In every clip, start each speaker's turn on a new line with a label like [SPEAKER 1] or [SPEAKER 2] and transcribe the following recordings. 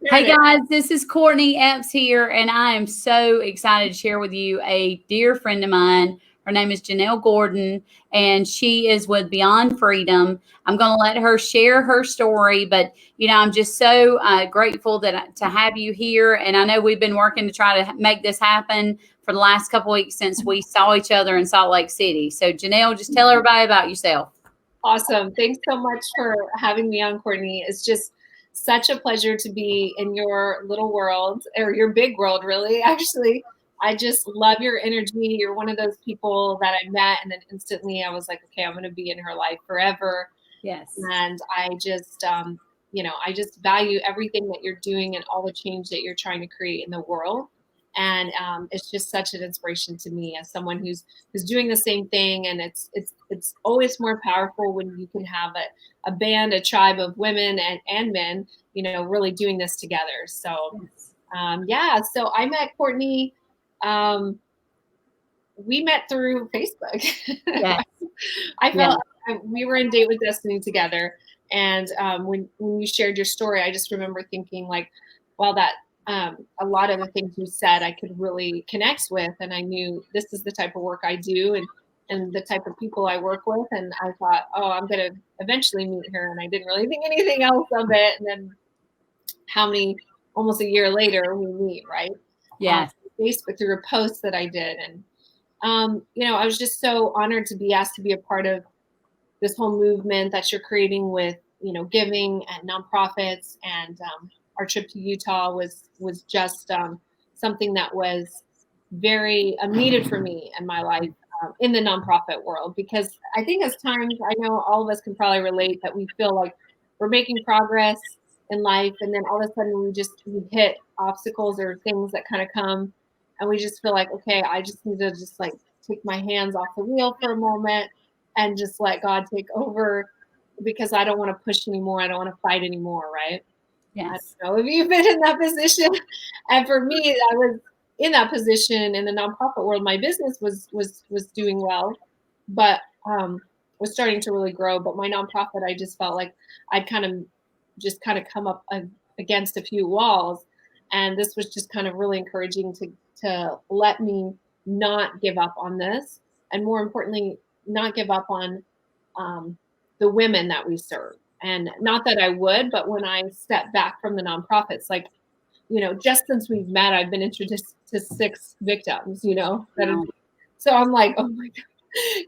[SPEAKER 1] Hey guys, this is Courtney Epps here, and I am so excited to share with you a dear friend of mine. Her name is Jennelle Gordon, and she is with Beyond Freedom. I'm going to let her share her story, but I'm just so grateful to have you here. And I know we've been working to try to make this happen for the last couple of weeks since we saw each other in Salt Lake City. So Jennelle, just tell everybody about yourself.
[SPEAKER 2] Awesome. Thanks so much for having me on, Courtney. It's just such a pleasure to be in your little world, or your big world, really. Actually, I just love your energy. You're one of those people that I met, and then instantly I was like, okay, I'm going to be in her life forever.
[SPEAKER 1] Yes.
[SPEAKER 2] And I just, I just value everything that you're doing and all the change that you're trying to create in the world. And it's just such an inspiration to me as someone who's doing the same thing. And it's always more powerful when you can have a band, a tribe of women and men, really doing this together. So so I met Courtney. We met through Facebook.
[SPEAKER 1] Yes.
[SPEAKER 2] I felt we were in Date with Destiny together. And when you shared your story, I just remember thinking like, wow, that a lot of the things you said I could really connect with. And I knew this is the type of work I do and the type of people I work with. And I thought, oh, I'm going to eventually meet her. And I didn't really think anything else of it. And then almost a year later, we meet, right?
[SPEAKER 1] Yes.
[SPEAKER 2] Facebook through a post that I did. And, I was just so honored to be asked to be a part of this whole movement that you're creating with, giving and nonprofits. And our trip to Utah was just something that was very needed for me in my life in the nonprofit world, because I think as times, I know all of us can probably relate that we feel like we're making progress in life, and then all of a sudden we hit obstacles or things that kind of come, and we just feel like, okay, I just need to just like take my hands off the wheel for a moment and just let God take over, because I don't want to push anymore. I don't want to fight anymore. Right.
[SPEAKER 1] Yes.
[SPEAKER 2] I don't know if you've been in that position. And for me, I was in that position in the nonprofit world. My business was doing well, but was starting to really grow. But my nonprofit, I just felt like I'd kind of come up against a few walls. And this was just kind of really encouraging to let me not give up on this. And more importantly, not give up on the women that we serve. And not that I would, but when I step back from the nonprofits, like, just since we've met, I've been introduced to 6 victims, so I'm like, oh my God,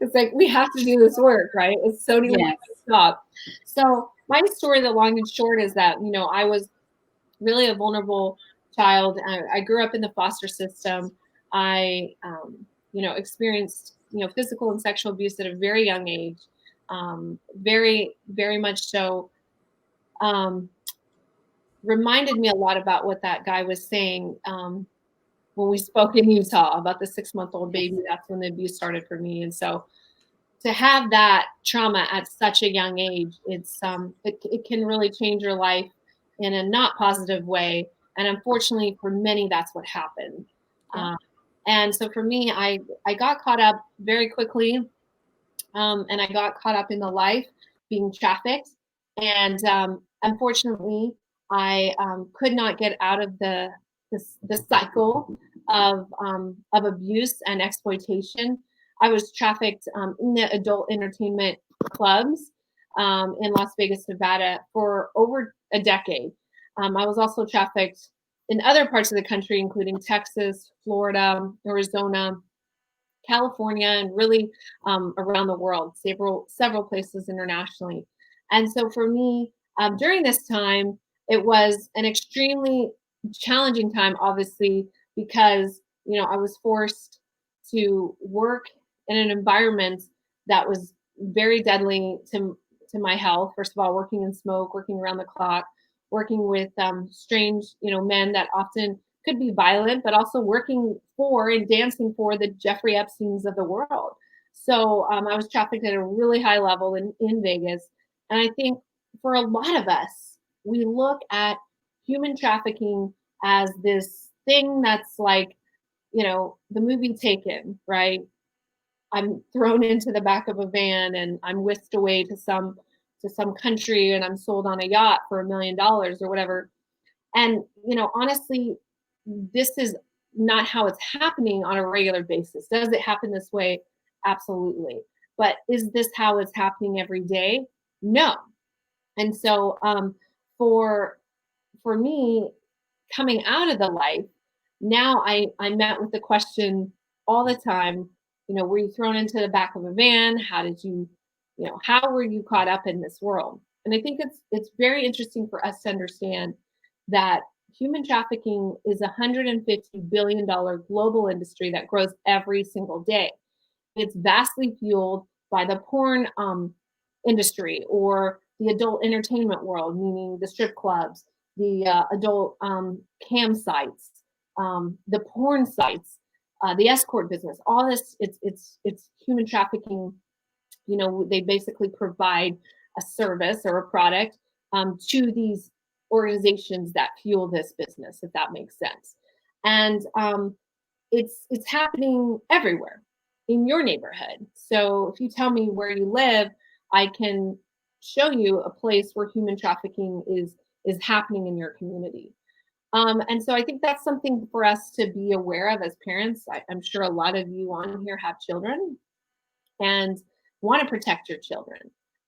[SPEAKER 2] it's like, we have to do this work, right? It's so needed to stop. So my story, the long and short is that, I was really a vulnerable child. I grew up in the foster system. I, experienced, physical and sexual abuse at a very young age. Very, very much so. Reminded me a lot about what that guy was saying when we spoke in Utah about the 6-month-old baby. That's when the abuse started for me. And so to have that trauma at such a young age, it can really change your life in a not positive way. And unfortunately for many, that's what happened. And so for me, I got caught up very quickly. And I got caught up in the life being trafficked. And unfortunately, I could not get out of the cycle of abuse and exploitation. I was trafficked in the adult entertainment clubs in Las Vegas, Nevada for over a decade. I was also trafficked in other parts of the country, including Texas, Florida, Arizona, California, and really around the world, several places internationally. And so for me, during this time, it was an extremely challenging time, obviously, because I was forced to work in an environment that was very deadly to my health. First of all, working in smoke, working around the clock, working with strange men that often could be violent, but also working for and dancing for the Jeffrey Epsteins of the world. So I was trafficked at a really high level in Vegas. And I think for a lot of us, we look at human trafficking as this thing that's like, the movie Taken, right? I'm thrown into the back of a van and I'm whisked away to some country and I'm sold on a yacht for $1 million or whatever. And, honestly, this is not how it's happening on a regular basis. Does it happen this way? Absolutely. But is this how it's happening every day? No. And so for for me, coming out of the life, now I met with the question all the time, were you thrown into the back of a van? How did you, how were you caught up in this world? And I think it's very interesting for us to understand that human trafficking is a $150 billion global industry that grows every single day. It's vastly fueled by the porn industry or the adult entertainment world, meaning the strip clubs, the adult cam sites, the porn sites, the escort business. All this, it's human trafficking. They basically provide a service or a product to these organizations that fuel this business, if that makes sense. And it's happening everywhere in your neighborhood. So if you tell me where you live, I can show you a place where human trafficking is happening in your community. And so I think that's something for us to be aware of as parents. I'm sure a lot of you on here have children and want to protect your children.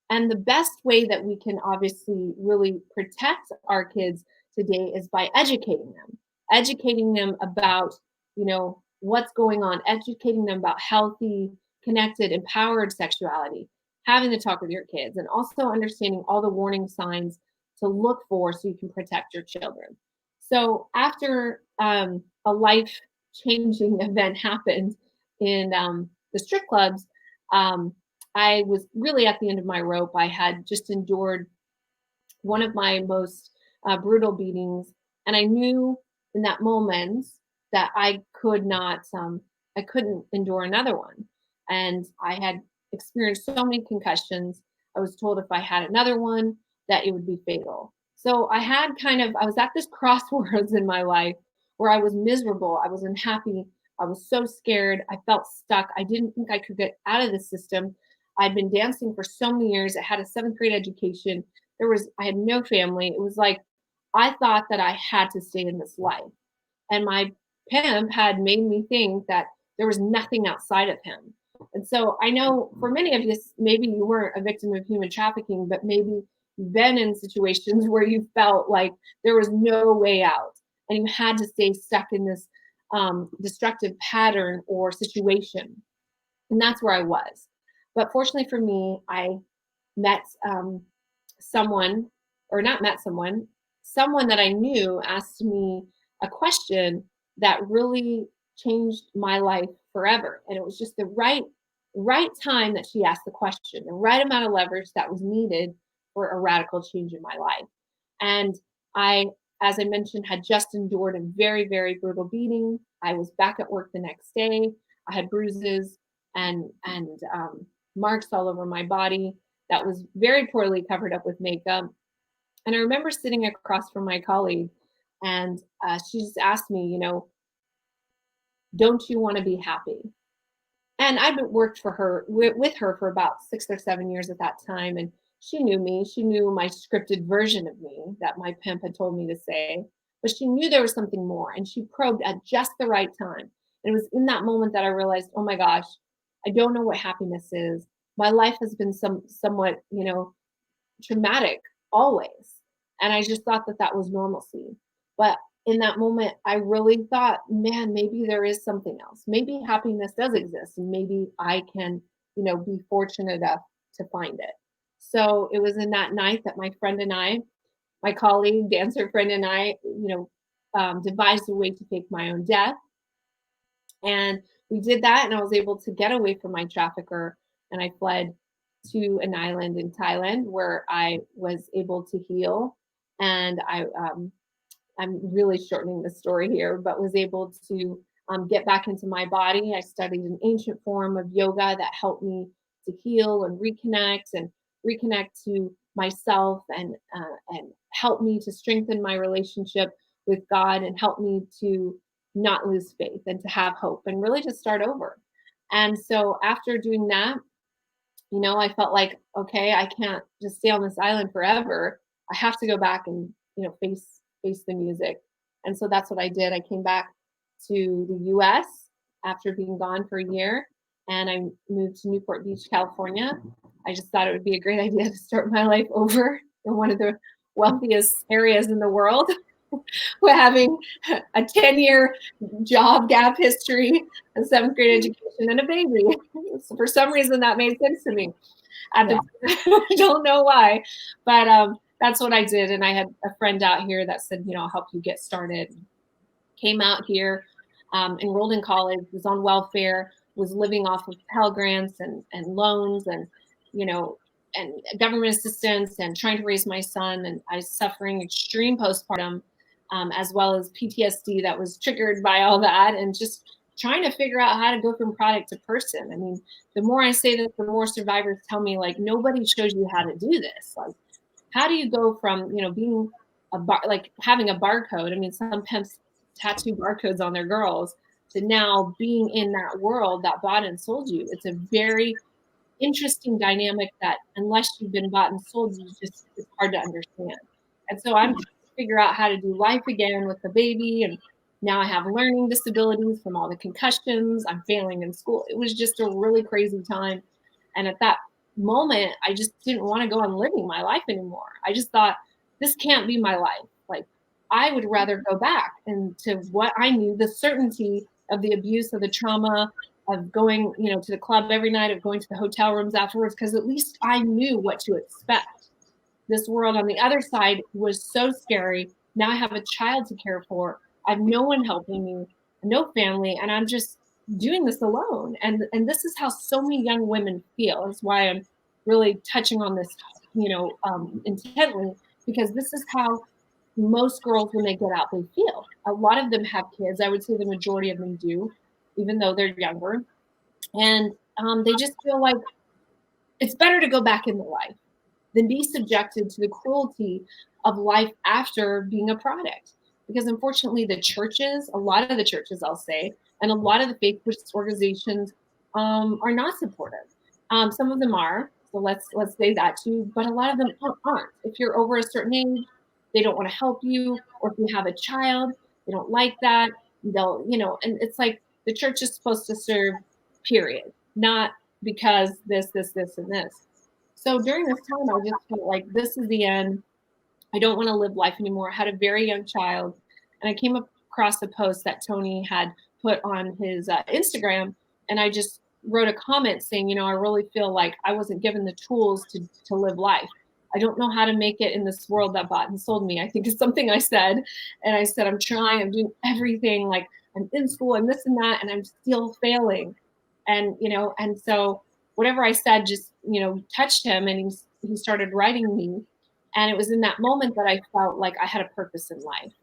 [SPEAKER 2] And the best way that we can obviously really protect our kids today is by educating them about, what's going on, educating them about healthy, connected, empowered sexuality, having to talk with your kids, and also understanding all the warning signs to look for so you can protect your children. So after a life changing event happened in the strip clubs, I was really at the end of my rope. I had just endured one of my most brutal beatings, and I knew in that moment that I couldn't endure another one. And I had experienced so many concussions. I was told if I had another one, that it would be fatal. So I was at this crossroads in my life where I was miserable. I was unhappy. I was so scared. I felt stuck. I didn't think I could get out of the system. I'd been dancing for so many years. I had a seventh grade education. I had no family. It was like I thought that I had to stay in this life. And my pimp had made me think that there was nothing outside of him. And so I know for many of you, maybe you weren't a victim of human trafficking, but maybe you've been in situations where you felt like there was no way out and you had to stay stuck in this destructive pattern or situation. And that's where I was. But fortunately for me, I met someone, or not met someone that I knew asked me a question that really changed my life forever. And it was just the right time that she asked the question, the right amount of leverage that was needed for a radical change in my life. And I, as I mentioned, had just endured a very, very brutal beating. I was back at work the next day. I had bruises and marks all over my body that was very poorly covered up with makeup. And I remember sitting across from my colleague, and she just asked me, don't you want to be happy? And I'd worked for her with her for about 6 or 7 years at that time, and she knew me. She knew my scripted version of me that my pimp had told me to say, but she knew there was something more, and she probed at just the right time. And it was in that moment that I realized, oh my gosh, I don't know what happiness is. My life has been somewhat, traumatic always. And I just thought that that was normalcy. But in that moment, I really thought, man, maybe there is something else. Maybe happiness does exist, and maybe I can, be fortunate enough to find it. So it was in that night that my friend and I, my colleague, dancer friend and I, devised a way to fake my own death. And we did that, and I was able to get away from my trafficker, and I fled to an island in Thailand where I was able to heal. And I'm really shortening the story here, but was able to get back into my body. I studied an ancient form of yoga that helped me to heal and reconnect to myself and help me to strengthen my relationship with God and help me to not lose faith and to have hope and really just start over. And so after doing that, I felt like, okay, I can't just stay on this island forever. I have to go back and, face face the music. And so that's what I did. I came back to the US after being gone for a year, and I moved to Newport Beach, California. I just thought it would be a great idea to start my life over in one of the wealthiest areas in the world. We're having a 10-year job gap history, a 7th grade education, and a baby. So for some reason, that made sense to me. At the I don't know why, but that's what I did. And I had a friend out here that said, I'll help you get started. Came out here, enrolled in college, was on welfare, was living off of Pell Grants and loans and, and government assistance and trying to raise my son. And I was suffering extreme postpartum, as well as PTSD that was triggered by all that, and just trying to figure out how to go from product to person. I mean, the more I say this, the more survivors tell me, like, nobody shows you how to do this. Like, how do you go from, being like having a barcode? I mean, some pimps tattoo barcodes on their girls to now being in that world that bought and sold you. It's a very interesting dynamic that unless you've been bought and sold, it's hard to understand. And so I'm trying to figure out how to do life again with the baby. And now I have learning disabilities from all the concussions. I'm failing in school. It was just a really crazy time. And at that moment, I just didn't want to go on living my life anymore. I just thought, this can't be my life. Like, I would rather go back into what I knew, the certainty of the abuse, of the trauma, of going, to the club every night, of going to the hotel rooms afterwards, because at least I knew what to expect. This world on the other side was so scary. Now I have a child to care for. I have no one helping me, no family, and I'm just doing this alone. And this is how so many young women feel. That's why I'm really touching on this, intently, because this is how most girls, when they get out, they feel. A lot of them have kids. I would say the majority of them do, even though they're younger. And they just feel like it's better to go back into life than be subjected to the cruelty of life after being a product. Because unfortunately, the churches, a lot of the churches, I'll say, and a lot of the faith-based organizations are not supportive. Some of them are, so let's say that too, but a lot of them aren't. If you're over a certain age, they don't want to help you, or if you have a child, they don't like that. They'll, and it's like the church is supposed to serve, period, not because this, and this. So during this time, I just felt like this is the end. I don't want to live life anymore. I had a very young child, and I came across a post that Tony had put on his Instagram, and I just wrote a comment saying, I really feel like I wasn't given the tools to live life. I don't know how to make it in this world that bought and sold me, I think is something I said. And I said, I'm trying, I'm doing everything, like I'm in school and this and that, and I'm still failing. And, and so whatever I said just, touched him, and he started writing me. And it was in that moment that I felt like I had a purpose in life.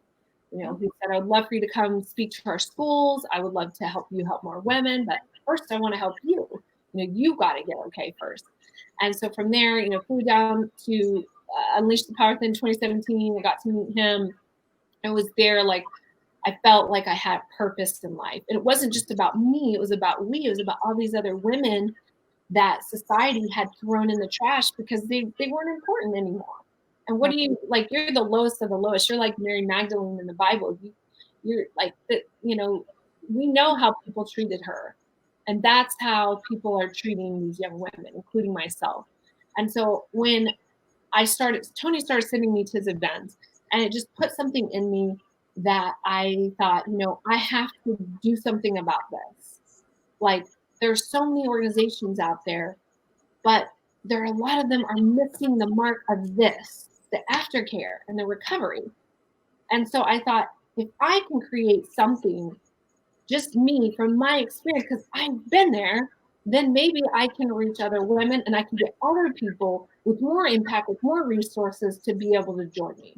[SPEAKER 2] He said, I would love for you to come speak to our schools. I would love to help you help more women, but first I want to help you. You got to get okay first. And so from there, flew down to Unleash the Power Within 2017. I got to meet him. I was there, like, I felt like I had purpose in life. And it wasn't just about me. It was about we. It was about all these other women that society had thrown in the trash because they weren't important anymore. And what do you, like, you're the lowest of the lowest. You're like Mary Magdalene in the Bible. You're like, we know how people treated her. And that's how people are treating these young women, including myself. And so when Tony started sending me to his events, and it just put something in me that I thought, I have to do something about this. Like, there's so many organizations out there, but a lot of them are missing the mark of this, the aftercare and the recovery. And so I thought, if I can create something, just me from my experience, because I've been there, then maybe I can reach other women and I can get other people with more impact, with more resources to be able to join me.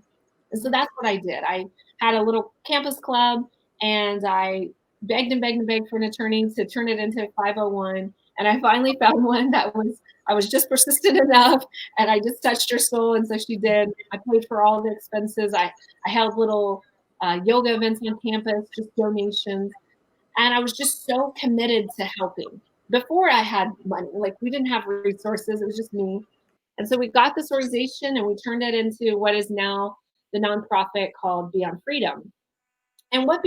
[SPEAKER 2] And so that's what I did. I had a little campus club, and I begged and begged and begged for an attorney to turn it into 501. And I finally found one I was just persistent enough, and I just touched her soul. And so she did. I paid for all the expenses. I held little yoga events on campus, just donations. And I was just so committed to helping. Before I had money, like, we didn't have resources. It was just me. And so we got this organization, and we turned it into what is now the nonprofit called Beyond Freedom. And why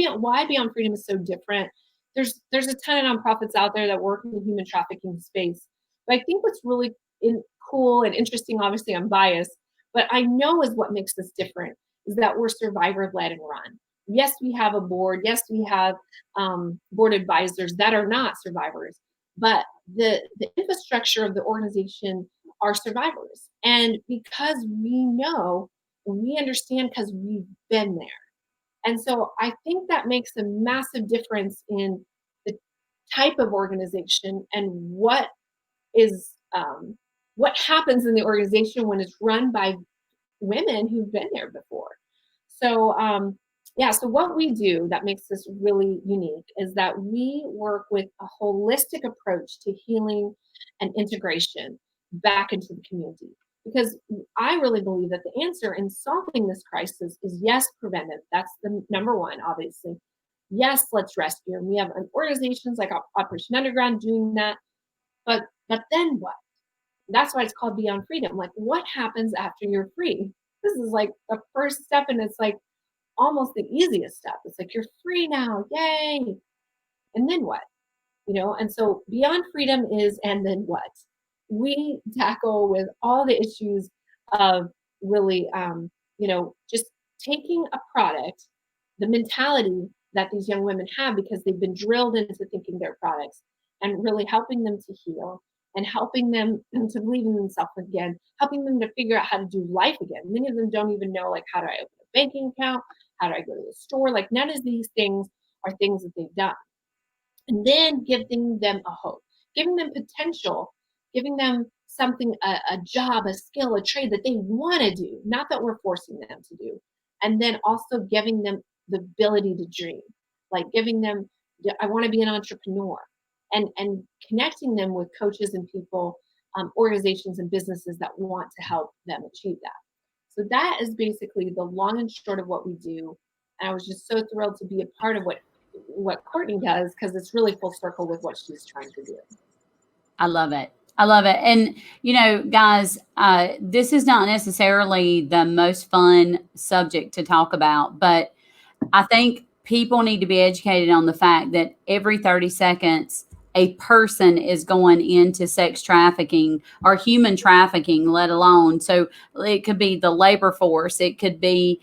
[SPEAKER 2] Beyond Freedom is so different. There's a ton of nonprofits out there that work in the human trafficking space. But I think what's really cool and interesting, obviously I'm biased, but I know is what makes us different is that we're survivor led and run. Yes, we have a board. Yes, we have board advisors that are not survivors, but the infrastructure of the organization are survivors. And because we know and we understand because we've been there. And so I think that makes a massive difference in the type of organization and what happens in the organization when it's run by women who've been there before. So so what we do that makes this really unique is that we work with a holistic approach to healing and integration back into the community. Because I really believe that the answer in solving this crisis is yes, preventive. That's the number one, obviously. Yes, let's rescue. And we have organizations like Operation Underground doing that. But then what? That's why it's called Beyond Freedom. Like, what happens after you're free? This is like the first step, and it's like almost the easiest step. It's like you're free now, yay! And then what? And so Beyond Freedom is, and then what? We tackle with all the issues of really, just taking a product, the mentality that these young women have because they've been drilled into thinking they're products, and really helping them to heal and helping them to believe in themselves again, helping them to figure out how to do life again. Many of them don't even know, like, how do I open a banking account? How do I go to the store? Like, none of these things are things that they've done. And then giving them a hope, giving them potential, giving them something, a job, a skill, a trade that they want to do, not that we're forcing them to do. And then also giving them the ability to dream, like giving them, I want to be an entrepreneur, and connecting them with coaches and people, organizations and businesses that want to help them achieve that. So that is basically the long and short of what we do. And I was just so thrilled to be a part of what Courtney does, because it's really full circle with what she's trying to do.
[SPEAKER 1] I love it. I love it. And, guys, this is not necessarily the most fun subject to talk about, but I think people need to be educated on the fact that every 30 seconds, a person is going into sex trafficking or human trafficking, let alone. So it could be the labor force. It could be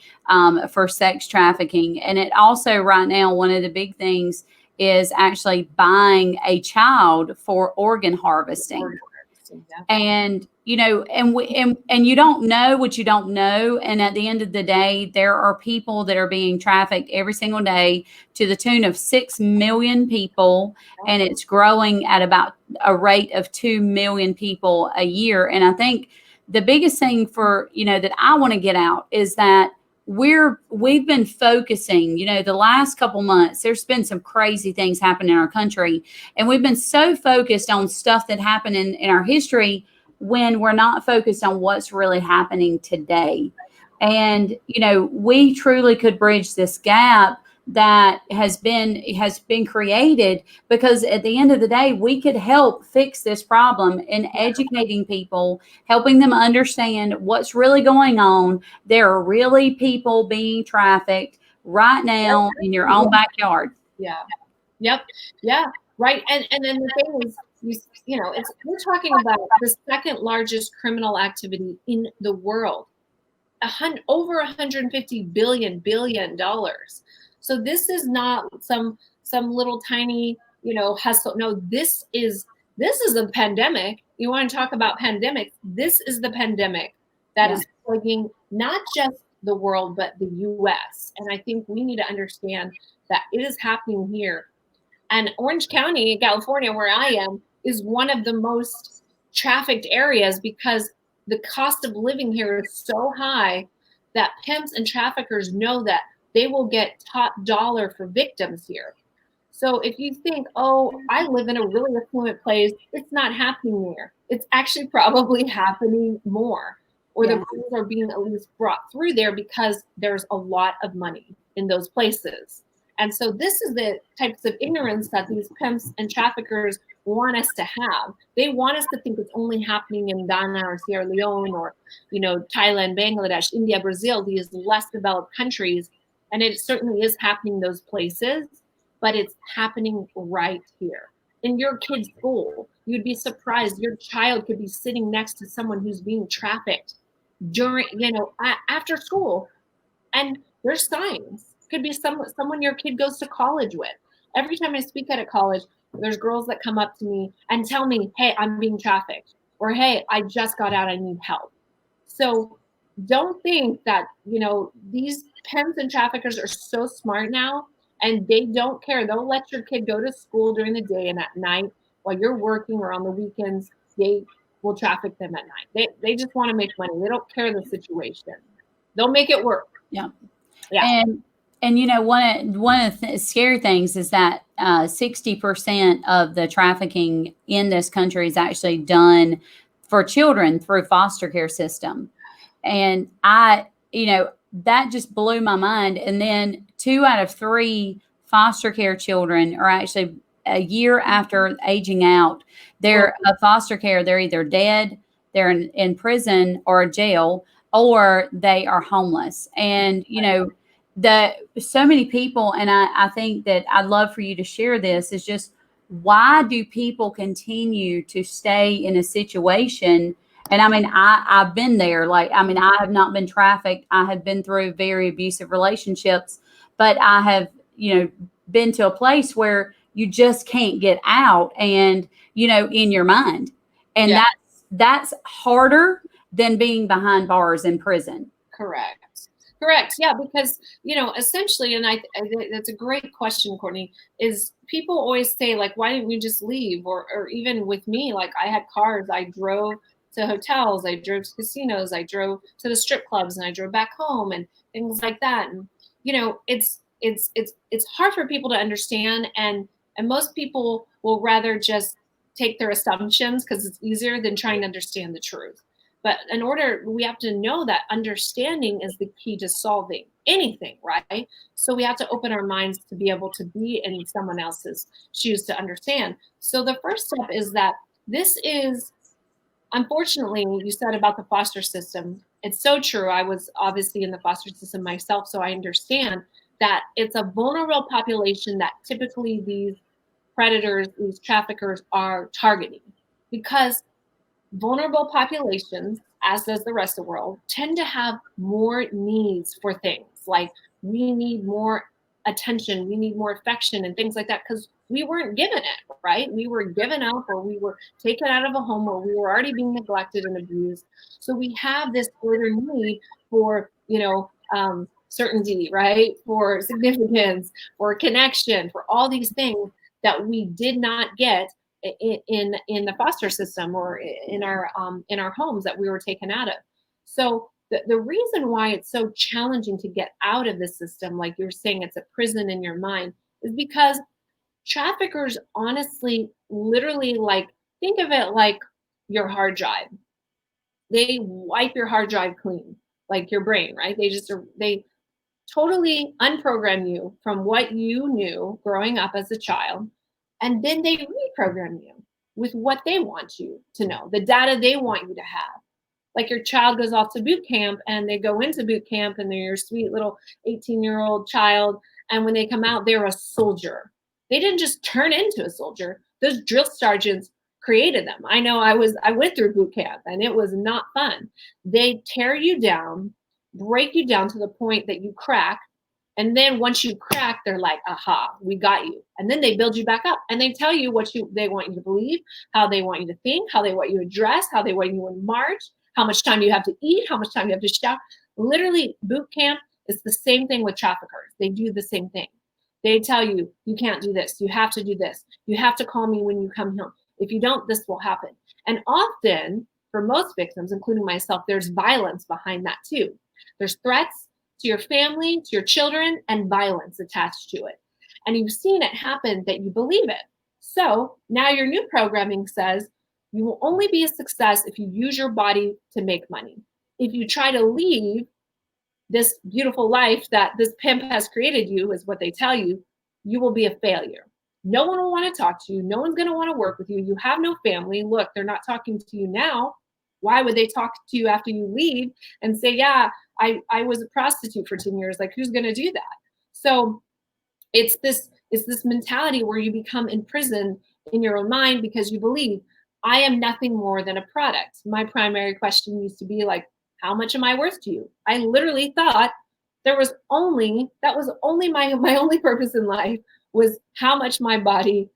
[SPEAKER 1] for sex trafficking. And it also right now, one of the big things is actually buying a child for organ harvesting. And, and you don't know what you don't know. And at the end of the day, there are people that are being trafficked every single day to the tune of 6 million people. And it's growing at about a rate of 2 million people a year. And I think the biggest thing for, that I want to get out is that we've been focusing, the last couple months, there's been some crazy things happen in our country. And we've been so focused on stuff that happened in our history when we're not focused on what's really happening today. And, we truly could bridge this gap that has been created, because at the end of the day, we could help fix this problem in educating people, helping them understand what's really going on. There are really people being trafficked right now in your own backyard.
[SPEAKER 2] Yeah. Yep. Yeah. Right. And then the thing is, we're talking about the second largest criminal activity in the world, over $150 billion. So this is not some little tiny, hustle. No, this is a pandemic. You want to talk about pandemics? This is the pandemic that is plaguing not just the world, but the U.S. And I think we need to understand that it is happening here. And Orange County, California, where I am, is one of the most trafficked areas because the cost of living here is so high that pimps and traffickers know that they will get top dollar for victims here. So if you think, oh, I live in a really affluent place, it's not happening there. It's actually probably happening more, or the girls are being at least brought through there because there's a lot of money in those places. And so this is the types of ignorance that these pimps and traffickers want us to have. They want us to think it's only happening in Ghana or Sierra Leone or, Thailand, Bangladesh, India, Brazil, these less developed countries. And it certainly is happening in those places, but it's happening right here in your kid's school. You'd be surprised. Your child could be sitting next to someone who's being trafficked during, after school. And there's signs. Could be someone your kid goes to college with. Every time I speak at a college, there's girls that come up to me and tell me, hey, I'm being trafficked, or hey, I just got out, I need help. So don't think that, these pimps and traffickers are so smart now, and they don't care. They'll let your kid go to school during the day, and at night while you're working or on the weekends, they will traffic them at night. They just want to make money. They don't care the situation. They'll make it work.
[SPEAKER 1] Yeah.
[SPEAKER 2] Yeah.
[SPEAKER 1] And one of the scary things is that 60% of the trafficking in this country is actually done for children through foster care system. And that just blew my mind. And then 2 out of 3 foster care children are actually a year after aging out. They're a foster care. They're either dead, they're in prison or jail, or they are homeless. And, so many people, and I think that I'd love for you to share this, is just, why do people continue to stay in a situation? And I mean, I've been there. I have not been trafficked. I have been through very abusive relationships, but I have, been to a place where you just can't get out, and, in your mind. And that's harder than being behind bars in prison.
[SPEAKER 2] Correct. Yeah, because, essentially, and I that's a great question, Courtney, is people always say, like, why didn't we just leave? Or even with me, like, I had cars, I drove to hotels, I drove to casinos, I drove to the strip clubs, and I drove back home and things like that. And, it's hard for people to understand. And most people will rather just take their assumptions because it's easier than trying to understand the truth. But we have to know that understanding is the key to solving anything, right? So we have to open our minds to be able to be in someone else's shoes to understand. So the first step is that this is, unfortunately, you said about the foster system. It's so true. I was obviously in the foster system myself, so I understand that it's a vulnerable population that typically these predators, these traffickers are targeting, because vulnerable populations, as does the rest of the world, tend to have more needs for things. Like, we need more attention, we need more affection and things like that, because we weren't given it, right? We were given up, or we were taken out of a home where we were already being neglected and abused. So we have this greater need for, certainty, right? For significance, for connection, for all these things that we did not get in the foster system or in our homes that we were taken out of. So the reason why it's so challenging to get out of the system, like you're saying, it's a prison in your mind, is because traffickers, honestly, literally, like, think of it like your hard drive. They wipe your hard drive clean, like your brain, right? They totally unprogram you from what you knew growing up as a child. And then they reprogram you with what they want you to know, the data they want you to have. Like, your child goes off to boot camp, and they go into boot camp, and they're your sweet little 18-year-old child. And when they come out, they're a soldier. They didn't just turn into a soldier. Those drill sergeants created them. I know I went through boot camp, and it was not fun. They tear you down, break you down to the point that you crack. And then once you crack, they're like, aha, we got you. And then they build you back up, and they tell you they want you to believe, how they want you to think, how they want you to dress, how they want you to march, how much time you have to eat, how much time you have to shower. Literally, boot camp is the same thing with traffickers. They do the same thing. They tell you, you can't do this. You have to do this. You have to call me when you come home. If you don't, this will happen. And often, for most victims, including myself, there's violence behind that too. There's threats to your family, to your children, and violence attached to it. And you've seen it happen that you believe it. So now your new programming says you will only be a success if you use your body to make money. If you try to leave this beautiful life that this pimp has created you, is what they tell you, you will be a failure. No one will want to talk to you. No one's going to want to work with you. You have no family. Look, they're not talking to you now. Why would they talk to you after you leave and say, yeah, I was a prostitute for 10 years. Like, who's going to do that? So it's this mentality where you become imprisoned in your own mind because you believe I am nothing more than a product. My primary question used to be like, how much am I worth to you? I literally thought that was only my only purpose in life, was how much my body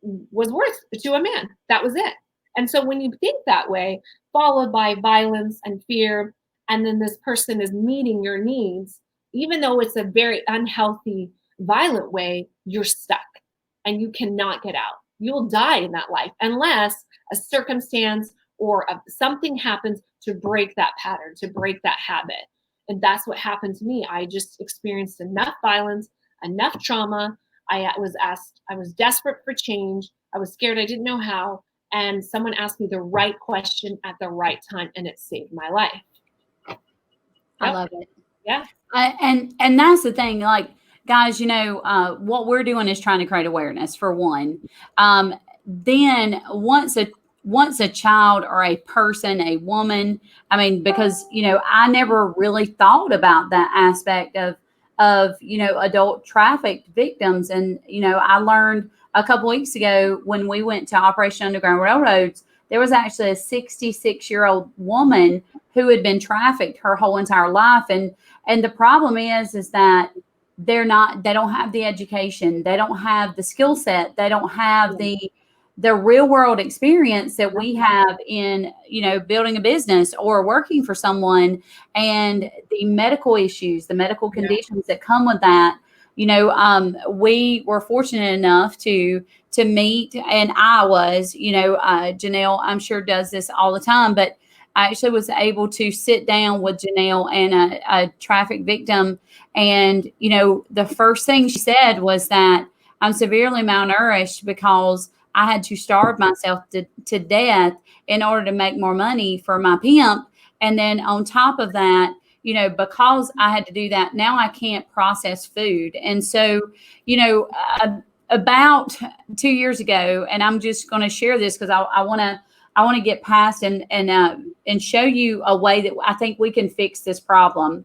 [SPEAKER 2] was worth to a man. That was it. And so when you think that way, followed by violence and fear, and then this person is meeting your needs, even though it's a very unhealthy, violent way, you're stuck and you cannot get out. You'll die in that life unless a circumstance or something happens to break that pattern, to break that habit. And that's what happened to me. I just experienced enough violence, enough trauma. I was desperate for change. I was scared. I didn't know how. And someone asked me the right question at the right time, and it saved my life. Yep.
[SPEAKER 1] I love it.
[SPEAKER 2] Yeah.
[SPEAKER 1] And that's the thing, like, guys, what we're doing is trying to create awareness for one. Then once a child or a person, a woman, because, I never really thought about that aspect of adult trafficked victims. And, I learned a couple weeks ago when we went to Operation Underground Railroads, there was actually a 66-year-old woman who had been trafficked her whole entire life. And the problem is that they don't have the education. They don't have the skill set. They don't have the real world experience that we have in, building a business or working for someone, and the medical issues, the medical conditions that come with that. We were fortunate enough to meet, and I was, Janelle, I'm sure does this all the time, but I actually was able to sit down with Janelle and a traffic victim. And, the first thing she said was that I'm severely malnourished because I had to starve myself to death in order to make more money for my pimp. And then on top of that, because I had to do that, now I can't process food. And so, about 2 years ago, and I'm just going to share this because I want to get past and show you a way that I think we can fix this problem.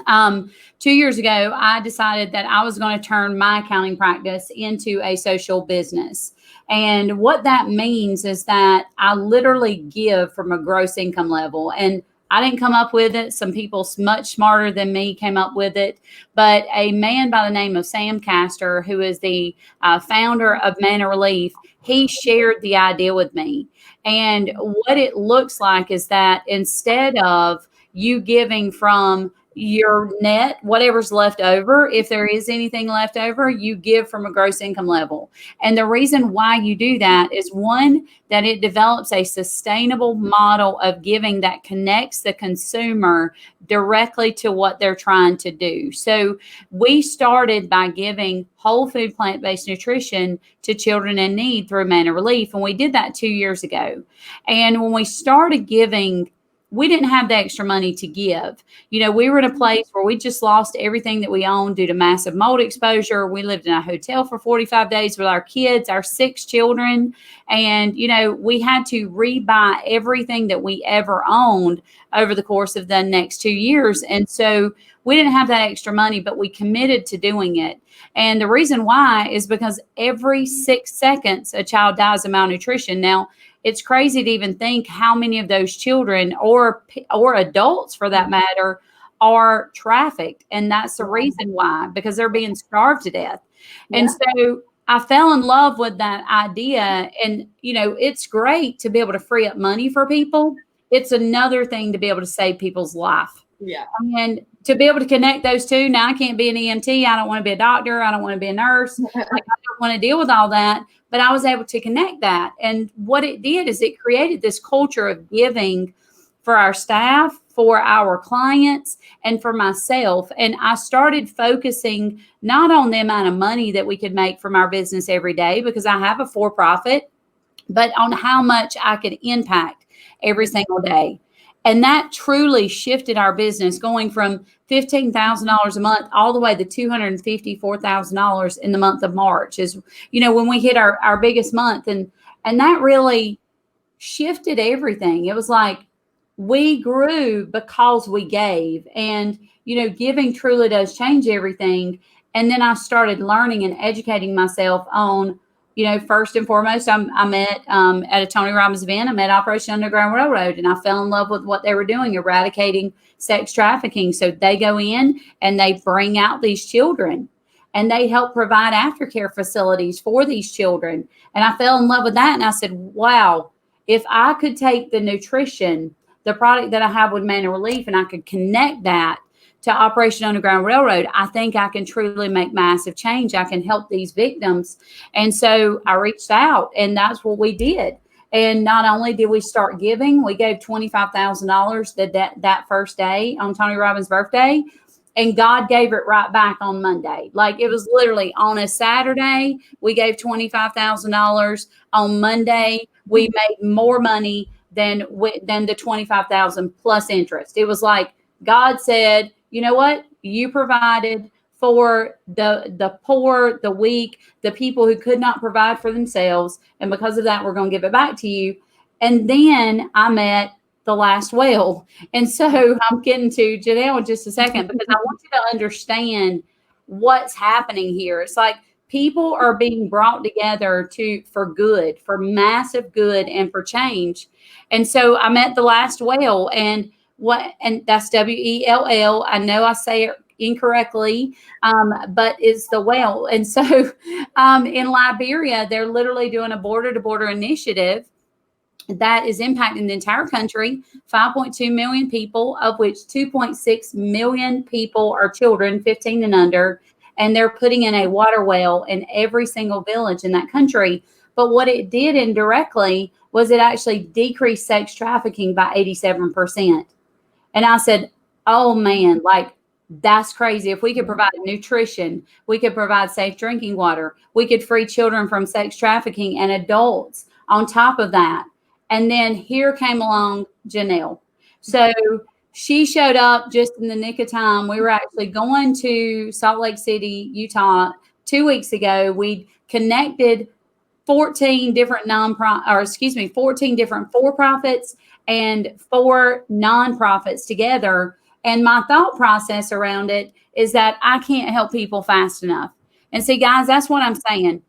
[SPEAKER 1] 2 years ago, I decided that I was going to turn my accounting practice into a social business. And what that means is that I literally give from a gross income level. And I didn't come up with it. Some people much smarter than me came up with it. But a man by the name of Sam Castor, who is the founder of Manna Relief, he shared the idea with me. And what it looks like is that instead of you giving from your net, whatever's left over, if there is anything left over, you give from a gross income level. And the reason why you do that is, one, that it develops a sustainable model of giving that connects the consumer directly to what they're trying to do. So we started by giving whole food, plant-based nutrition to children in need through Manna Relief. And we did that 2 years ago. And when we started giving, we didn't have the extra money to give. We were in a place where we just lost everything that we owned due to massive mold exposure. We lived in a hotel for 45 days with our kids, our 6 children. And, we had to rebuy everything that we ever owned over the course of the next 2 years. And so we didn't have that extra money, but we committed to doing it. And the reason why is because every 6 seconds, a child dies of malnutrition. Now, it's crazy to even think how many of those children or adults, for that matter, are trafficked. And that's the reason why, because they're being starved to death. Yeah. And so I fell in love with that idea. And, it's great to be able to free up money for people. It's another thing to be able to save people's life.
[SPEAKER 2] Yeah.
[SPEAKER 1] And to be able to connect those two. Now, I can't be an EMT. I don't want to be a doctor. I don't want to be a nurse. I don't want to deal with all that. But I was able to connect that. And what it did is it created this culture of giving for our staff, for our clients, and for myself. And I started focusing not on the amount of money that we could make from our business every day, because I have a for-profit, but on how much I could impact every single day. And that truly shifted our business, going from $15,000 a month all the way to $254,000 in the month of March is, when we hit our biggest month. And that really shifted everything. It was like we grew because we gave. And, giving truly does change everything. And then I started learning and educating myself on, first and foremost, I met at a Tony Robbins event, I met Operation Underground Railroad, and I fell in love with what they were doing, eradicating sex trafficking. So they go in and they bring out these children and they help provide aftercare facilities for these children. And I fell in love with that. And I said, wow, if I could take the nutrition, the product that I have with Mana Relief, and I could connect that to Operation Underground Railroad, I think I can truly make massive change. I can help these victims. And so I reached out, and that's what we did. And not only did we start giving, we gave $25,000 that first day on Tony Robbins' birthday, and God gave it right back on Monday. Like, it was literally on a Saturday, we gave $25,000. On Monday, we made more money than the $25,000 plus interest. It was like God said, you know what? You provided for the poor, the weak, the people who could not provide for themselves. And because of that, we're going to give it back to you. And then I met the last whale. And so I'm getting to Janelle in just a second, because I want you to understand what's happening here. It's like people are being brought together for good, for massive good, and for change. And so I met the last whale, and that's WELL. I know I say it incorrectly, but it's the whale. And so in Liberia, they're literally doing a border-to-border initiative that is impacting the entire country, 5.2 million people, of which 2.6 million people are children 15 and under, and they're putting in a water well in every single village in that country. But what it did indirectly was it actually decreased sex trafficking by 87%. And I said, oh man, like, that's crazy. If we could provide nutrition, we could provide safe drinking water, we could free children from sex trafficking and adults on top of that. And then here came along Jennelle. So she showed up just in the nick of time. We were actually going to Salt Lake City, Utah 2 weeks ago. We connected 14 different 14 different for-profits and 4 nonprofits together. And my thought process around it is that I can't help people fast enough. And see, guys, that's what I'm saying.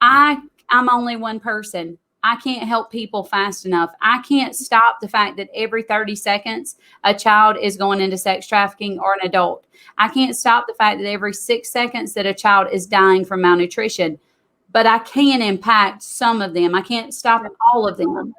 [SPEAKER 1] I'm only one person. I can't help people fast enough. I can't stop the fact that every 30 seconds a child is going into sex trafficking, or an adult. I can't stop the fact that every 6 seconds that a child is dying from malnutrition. But I can impact some of them. I can't stop all of them.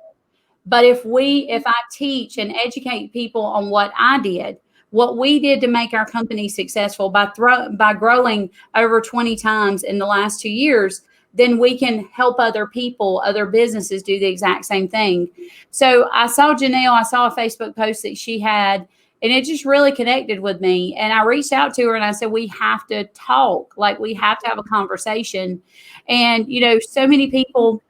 [SPEAKER 1] But if I teach and educate people on what I did, what we did to make our company successful by growing over 20 times in the last 2 years, then we can help other people, other businesses do the exact same thing. So I saw Jennelle, I saw a Facebook post that she had, and it just really connected with me. And I reached out to her and I said, we have to talk. Like, we have to have a conversation. And, so many people,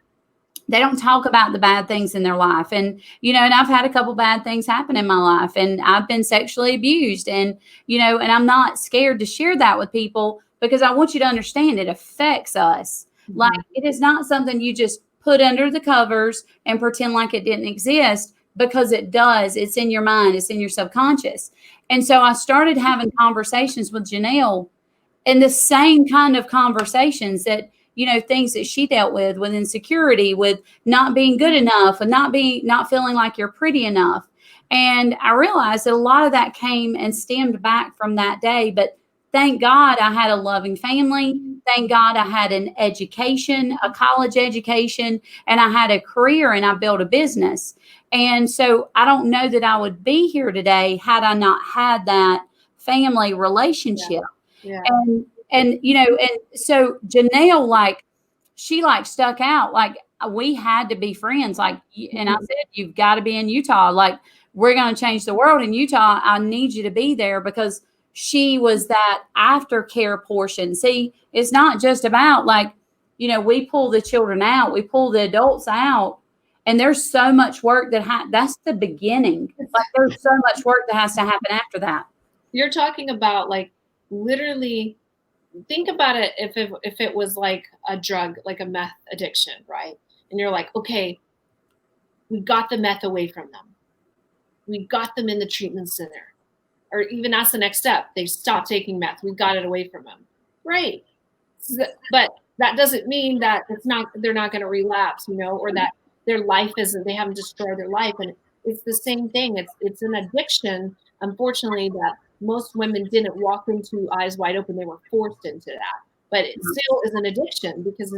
[SPEAKER 1] they don't talk about the bad things in their life. And, and I've had a couple bad things happen in my life, and I've been sexually abused, and, and I'm not scared to share that with people, because I want you to understand it affects us. Mm-hmm. Like, it is not something you just put under the covers and pretend like it didn't exist, because it does. It's in your mind. It's in your subconscious. And so I started having conversations with Jennelle, and the same kind of conversations that, things that she dealt with insecurity, with not being good enough, and not feeling like you're pretty enough. And I realized that a lot of that came and stemmed back from that day. But thank God I had a loving family. Thank God I had an education, a college education, and I had a career, and I built a business. And so I don't know that I would be here today had I not had that family relationship. Yeah. And so Jennelle, like, she like stuck out. Like, we had to be friends. Like, and I said, you've got to be in Utah. Like, we're going to change the world in Utah. I need you to be there, because she was that aftercare portion. See, it's not just about, like, we pull the children out, we pull the adults out, And there's so much work that's the beginning. Like there's so much work that has to happen after that.
[SPEAKER 2] You're talking about like literally, think about it if it was like a drug, like a meth addiction, right? And you're like, okay, we got the meth away from them. We got them in the treatment center. Or even that's the next step. They stopped taking meth. We got it away from them. Right. But that doesn't mean that they're not going to relapse, or that their life they haven't destroyed their life. And it's the same thing. It's an addiction, unfortunately, that most women didn't walk into eyes wide open. They were forced into that. But it still is an addiction because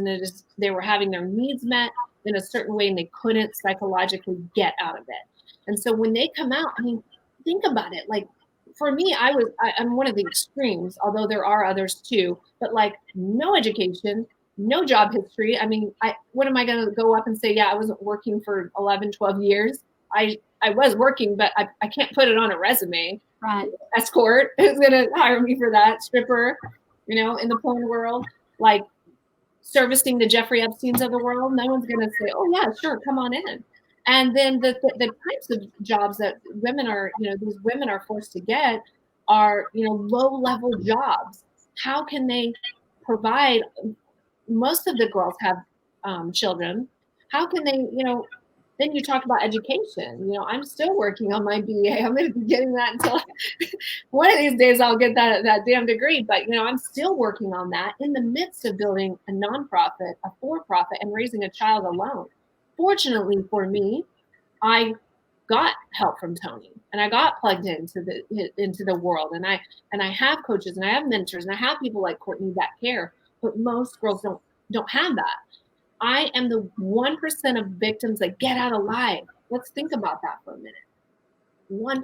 [SPEAKER 2] they were having their needs met in a certain way and they couldn't psychologically get out of it. And so when they come out, I mean, think about it. Like for me, I'm one of the extremes, although there are others too, but like no education, no job history. I mean, what am I going to go up and say, yeah, I wasn't working for 11, 12 years. I was working, but I can't put it on a resume.
[SPEAKER 1] Right.
[SPEAKER 2] Escort is going to hire me for that. Stripper, in the porn world, like servicing the Jeffrey Epsteins of the world. No one's going to say, oh yeah, sure, come on in. And then the types of jobs that women are, these women are forced to get are, low level jobs. How can they provide? Most of the girls have children. How can they, then you talk about education. I'm still working on my BA. I'm going to be getting that until one of these days I'll get that damn degree. But, I'm still working on that in the midst of building a nonprofit, a for-profit, and raising a child alone. Fortunately for me, I got help from Tony and I got plugged into the world. And I have coaches and I have mentors and I have people like Courtney that care. But most girls don't have that. I am the 1% of victims that get out alive. Let's think about that for a minute. 1%.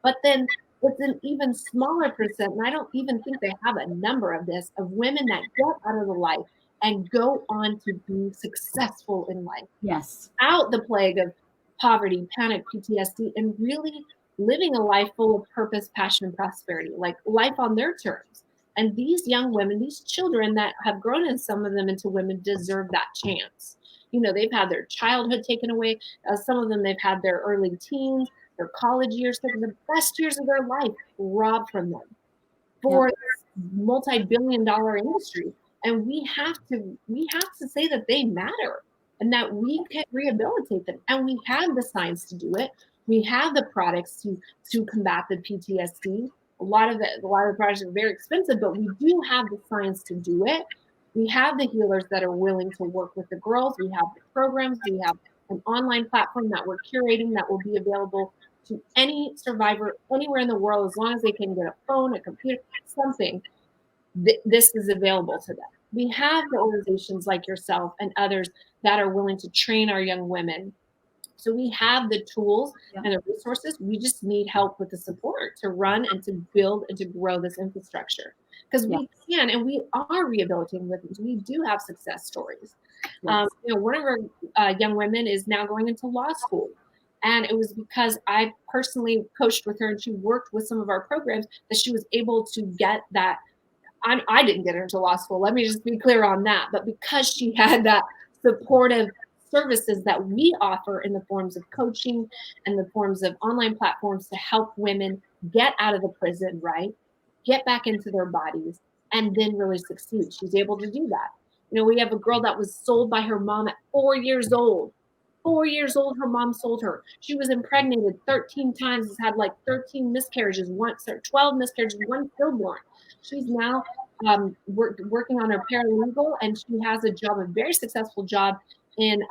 [SPEAKER 2] But then it's an even smaller percent, and I don't even think they have a number of this, of women that get out of the life and go on to be successful in life.
[SPEAKER 1] Yes.
[SPEAKER 2] Out the plague of poverty, panic, PTSD, and really living a life full of purpose, passion, and prosperity, like life on their terms. And these young women, these children that have grown, and some of them into women, deserve that chance. They've had their childhood taken away. Some of them, they've had their early teens, their college years, the best years of their life robbed from them for this multi-billion-dollar industry. And we have to say that they matter and that we can rehabilitate them. And we have the science to do it. We have the products to combat the PTSD. A lot of the products are very expensive, but we do have the science to do it. We have the healers that are willing to work with the girls. We have the programs. We have an online platform that we're curating that will be available to any survivor anywhere in the world, as long as they can get a phone, a computer, something. This is available to them. We have the organizations like yourself and others that are willing to train our young women. So we have the tools and the resources. We just need help with the support to run and to build and to grow this infrastructure. Because we can, and we are rehabilitating victims. We do have success stories. Yes. One of our young women is now going into law school. And it was because I personally coached with her and she worked with some of our programs that she was able to get that. I didn't get her into law school. Let me just be clear on that. But because she had that supportive services that we offer in the forms of coaching and the forms of online platforms to help women get out of the prison, right? Get back into their bodies and then really succeed. She's able to do that. We have a girl that was sold by her mom at 4 years old. 4 years old, her mom sold her. She was impregnated 13 times, has had like 13 miscarriages, 12 miscarriages, one stillborn. She's now working on her paralegal, and she has a job, a very successful job in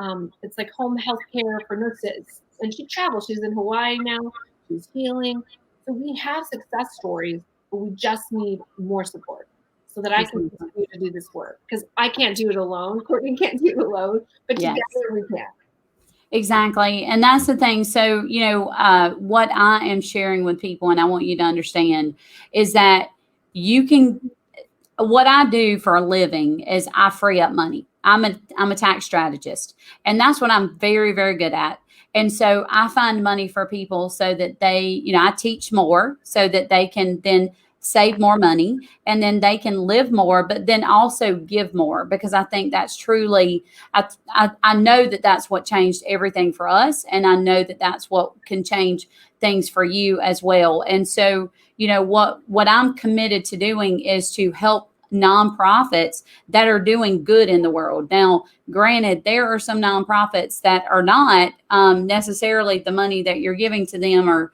[SPEAKER 2] it's like home health care for nurses. And she travels. She's in Hawaii now. She's healing. So we have success stories, but we just need more support so that I can continue to do this work. Because I can't do it alone. Courtney can't do it alone, but together we can.
[SPEAKER 1] Exactly. And that's the thing. So, what I am sharing with people, and I want you to understand, is that what I do for a living is I free up money. I'm a tax strategist, and that's what I'm very, very good at. And so I find money for people so that they, I teach more so that they can then save more money, and then they can live more, but then also give more, because I think that's truly, I know that that's what changed everything for us. And I know that that's what can change things for you as well. And so, what I'm committed to doing is to help nonprofits that are doing good in the world. Now, granted, there are some nonprofits that are not necessarily the money that you're giving to them, or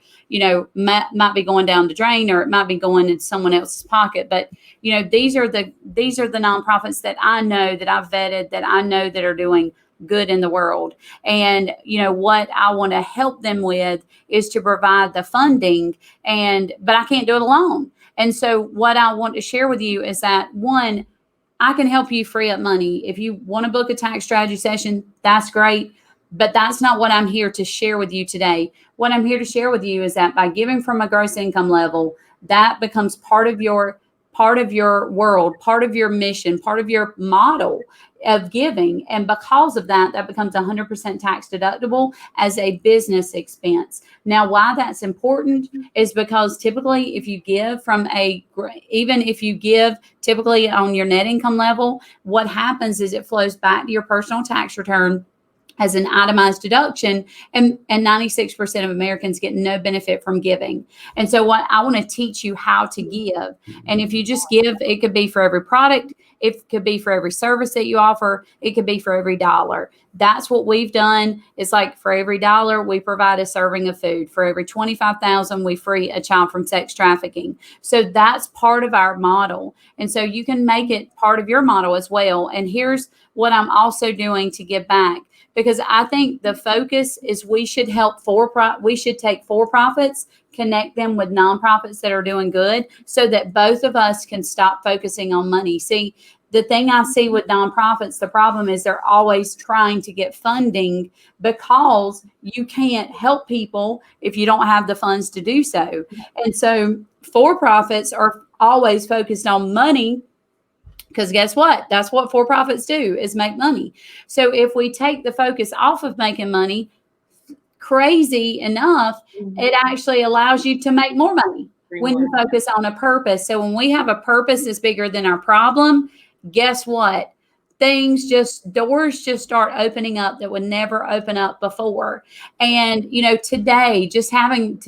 [SPEAKER 1] might be going down the drain, or it might be going into someone else's pocket. But these are the nonprofits that I know, that I've vetted, that I know that are doing good in the world. And what I want to help them with is to provide the funding, but I can't do it alone. And so what I want to share with you is that, one, I can help you free up money. If you want to book a tax strategy session, that's great. But that's not what I'm here to share with you today. What I'm here to share with you is that by giving from a gross income level, that becomes part of your world, part of your mission, part of your model of giving. And because of that, that becomes 100% tax deductible as a business expense. Now, why that's important is because typically if you give even if you give typically on your net income level, what happens is it flows back to your personal tax return as an itemized deduction, and 96% of Americans get no benefit from giving. And so what I want to teach you how to give. And if you just give, it could be for every product, it could be for every service that you offer, it could be for every dollar. That's what we've done. It's like for every dollar, we provide a serving of food. For every 25,000, we free a child from sex trafficking. So that's part of our model. And so you can make it part of your model as well. And here's what I'm also doing to give back. Because I think the focus is we should take for-profits, connect them with nonprofits that are doing good, so that both of us can stop focusing on money. See, the thing I see with nonprofits, the problem is they're always trying to get funding, because you can't help people if you don't have the funds to do so. And so for-profits are always focused on money, because guess what? That's what for-profits do, is make money. So if we take the focus off of making money, crazy enough, it actually allows you to make more money when you focus on a purpose. So when we have a purpose that's bigger than our problem, guess what? Doors just start opening up that would never open up before. And, today, just having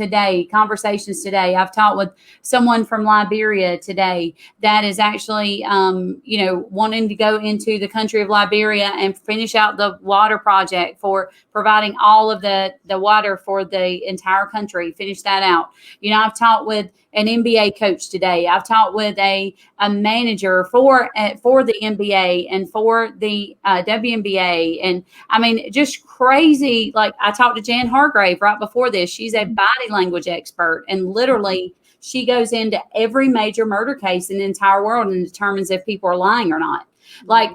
[SPEAKER 1] conversations today, I've talked with someone from Liberia today that is actually, wanting to go into the country of Liberia and finish out the water project for providing all of the water for the entire country, finish that out. I've talked with an NBA coach today. I've talked with a manager for the NBA and for the WNBA. And I mean, just crazy. Like, I talked to Jan Hargrave right before this. She's a body language expert, and literally she goes into every major murder case in the entire world and determines if people are lying or not. Like,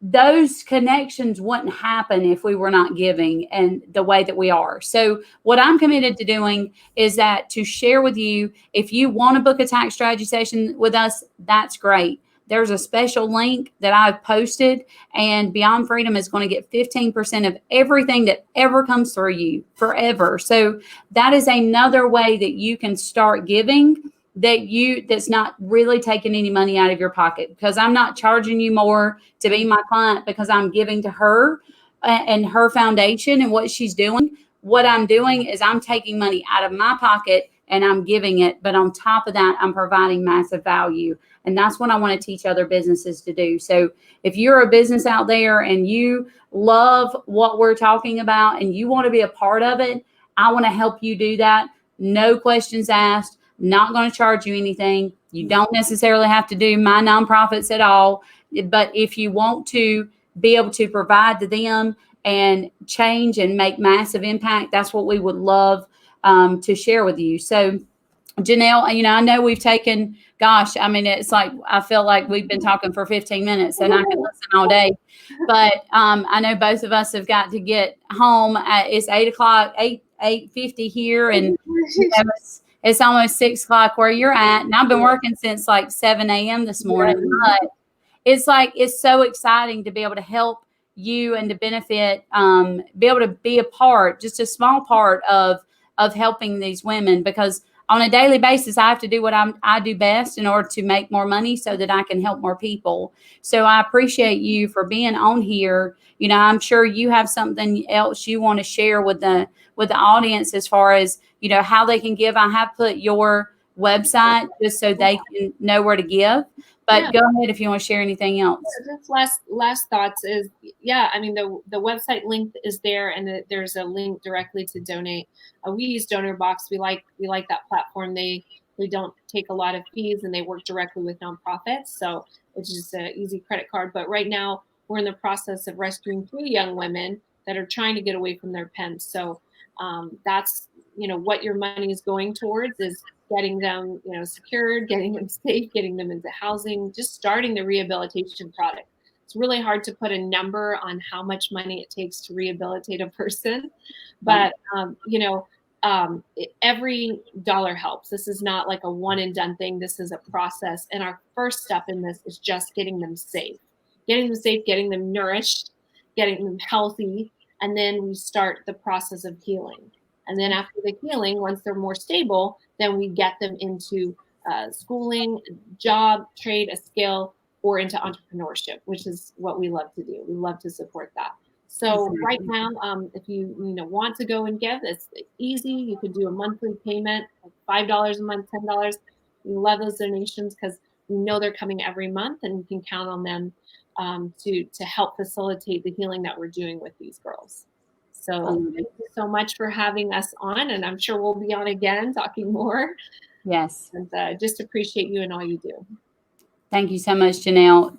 [SPEAKER 1] those connections wouldn't happen if we were not giving and the way that we are. So what I'm committed to doing is that to share with you, if you want to book a tax strategy session with us, that's great. There's a special link that I've posted, and Beyond Freedom is going to get 15% of everything that ever comes through you forever. So that is another way that you can start giving that's not really taking any money out of your pocket, because I'm not charging you more to be my client because I'm giving to her and her foundation and what she's doing. What I'm doing is I'm taking money out of my pocket and I'm giving it. But on top of that, I'm providing massive value. And that's what I want to teach other businesses to do. So if you're a business out there and you love what we're talking about and you want to be a part of it, I want to help you do that. No questions asked. Not going to charge you anything. You don't necessarily have to do my nonprofits at all. But if you want to be able to provide to them and change and make massive impact, that's what we would love to share with you. So, Janelle, I know we've taken, it's like, I feel like we've been talking for 15 minutes and I can listen all day. But I know both of us have got to get home. It's 8:50 here, and it's almost 6 o'clock where you're at. And I've been working since like 7 a.m. this morning. But it's so exciting to be able to help you and to benefit, be able to be a part, just a small part of helping these women, because on a daily basis, I have to do what I do best in order to make more money so that I can help more people. So I appreciate you for being on here. You know, I'm sure you have something else you want to share with the audience as far as, you know, how they can give. I have put your website just so they can know where to give. But go ahead if you want to share anything else.
[SPEAKER 2] Just last thoughts is, I mean, the website link is there, and there's a link directly to donate. We use DonorBox. We like that platform. They don't take a lot of fees, and they work directly with nonprofits, so it's just an easy credit card. But right now, we're in the process of rescuing 3 young women that are trying to get away from their pens. So that's, you know, what your money is going towards is getting them, you know, secured, getting them safe, getting them into housing, just starting the rehabilitation product. It's really hard to put a number on how much money it takes to rehabilitate a person, but you know, every dollar helps. This is not like a one and done thing. This is a process, and our first step in this is just getting them safe, getting them nourished, getting them healthy, and then we start the process of healing. And then after the healing, once they're more stable, then we get them into schooling, job, trade, a skill, or into entrepreneurship, which is what we love to do. We love to support that. So right now, if you want to go and give, it's easy. You could do a monthly payment, like $5 a month, $10. We love those donations because we know they're coming every month, and we can count on them to help facilitate the healing that we're doing with these girls. So thank you so much for having us on, and I'm sure we'll be on again talking more.
[SPEAKER 1] Yes.
[SPEAKER 2] And just appreciate you and all you do.
[SPEAKER 1] Thank you so much, Janelle.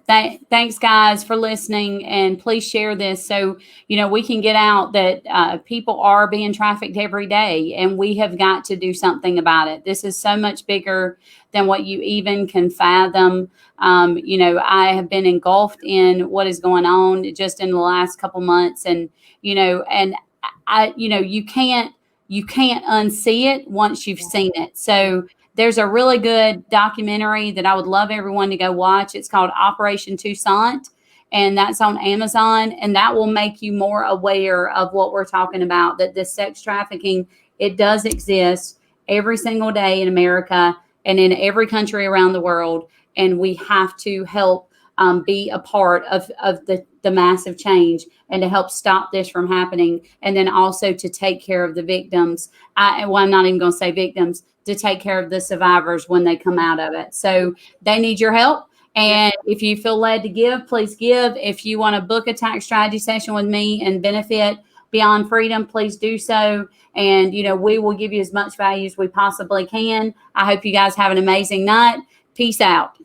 [SPEAKER 1] Thanks, guys, for listening, and please share this so, you know, we can get out that people are being trafficked every day, and we have got to do something about it. This is so much bigger than what you even can fathom. You know, I have been engulfed in what is going on just in the last couple months, and you know, you can't unsee it once you've seen it. So there's a really good documentary that I would love everyone to go watch. It's called Operation Toussaint, and that's on Amazon. And that will make you more aware of what we're talking about, that this sex trafficking, it does exist every single day in America and in every country around the world. And we have to help be a part of the massive change and to help stop this from happening. And then also to take care of the victims. I'm not even going to say victims, to take care of the survivors when they come out of it. So they need your help. And if you feel led to give, please give. If you want to book a tax strategy session with me and benefit Beyond Freedom, please do so. And, you know, we will give you as much value as we possibly can. I hope you guys have an amazing night. Peace out.